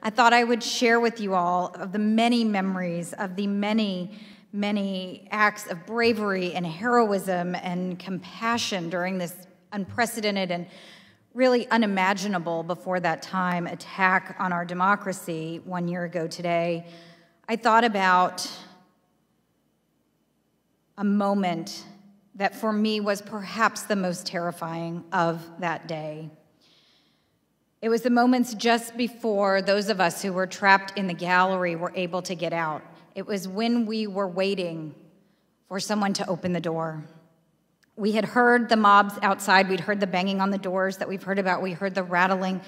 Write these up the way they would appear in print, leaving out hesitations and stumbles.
I thought I would share with you all of the many memories of the many acts of bravery and heroism and compassion during this unprecedented and really unimaginable before that time attack on our democracy 1 year ago today. I thought about a moment that for me was perhaps the most terrifying of that day. It was the moments just before those of us who were trapped in the gallery were able to get out. It was when we were waiting for someone to open the door. We had heard the mobs outside. We'd heard the banging on the doors that we've heard about. We heard the rattling.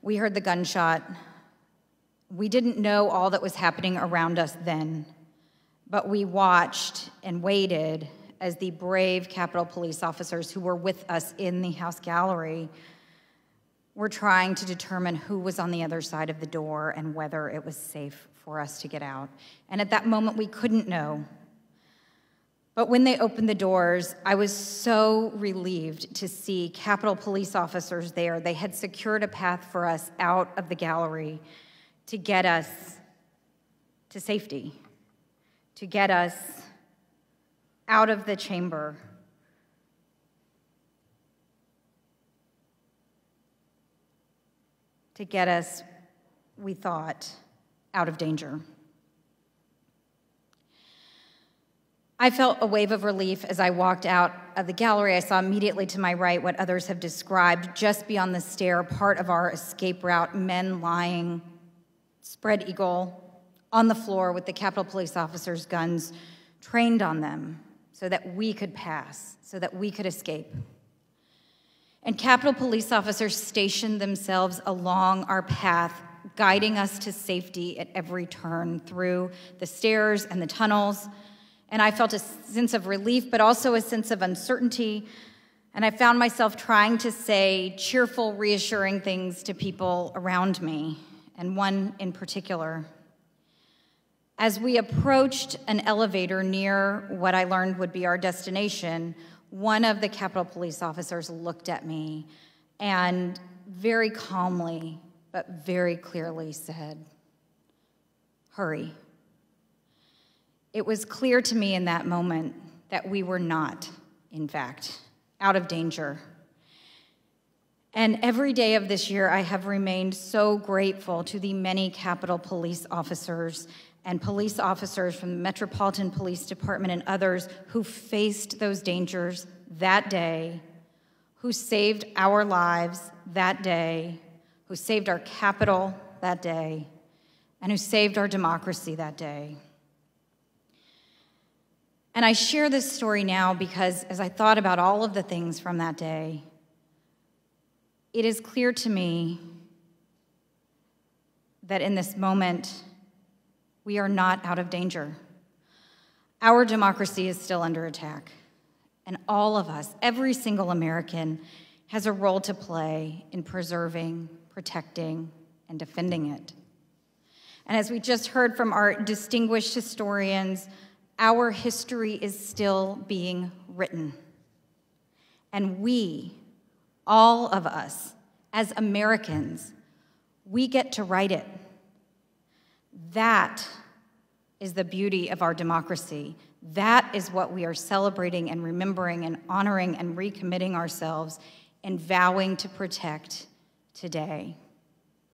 We heard the gunshot. We didn't know all that was happening around us then, but we watched and waited as the brave Capitol Police officers who were with us in the House gallery were trying to determine who was on the other side of the door and whether it was safe for us to get out. And at that moment, we couldn't know. But when they opened the doors, I was so relieved to see Capitol Police officers there. They had secured a path for us out of the gallery to get us to safety, to get us out of the chamber. To get us, we thought, out of danger. I felt a wave of relief as I walked out of the gallery. I saw immediately to my right what others have described just beyond the stair, part of our escape route, men lying, spread eagle, on the floor with the Capitol Police officers' guns trained on them so that we could pass, so that we could escape. And Capitol Police officers stationed themselves along our path, guiding us to safety at every turn through the stairs and the tunnels. And I felt a sense of relief, but also a sense of uncertainty. And I found myself trying to say cheerful, reassuring things to people around me, and one in particular. As we approached an elevator near what I learned would be our destination, one of the Capitol Police officers looked at me and very calmly but very clearly said, "Hurry." It was clear to me in that moment that we were not, in fact, out of danger. And every day of this year, I have remained so grateful to the many Capitol Police officers and police officers from the Metropolitan Police Department and others who faced those dangers that day, who saved our lives that day, who saved our Capitol that day, and who saved our democracy that day. And I share this story now because as I thought about all of the things from that day, it is clear to me that in this moment, we are not out of danger. Our democracy is still under attack. And all of us, every single American, has a role to play in preserving, protecting, and defending it. And as we just heard from our distinguished historians, our history is still being written. And we, all of us, as Americans, we get to write it. That is the beauty of our democracy. That is what we are celebrating and remembering and honoring and recommitting ourselves and vowing to protect today.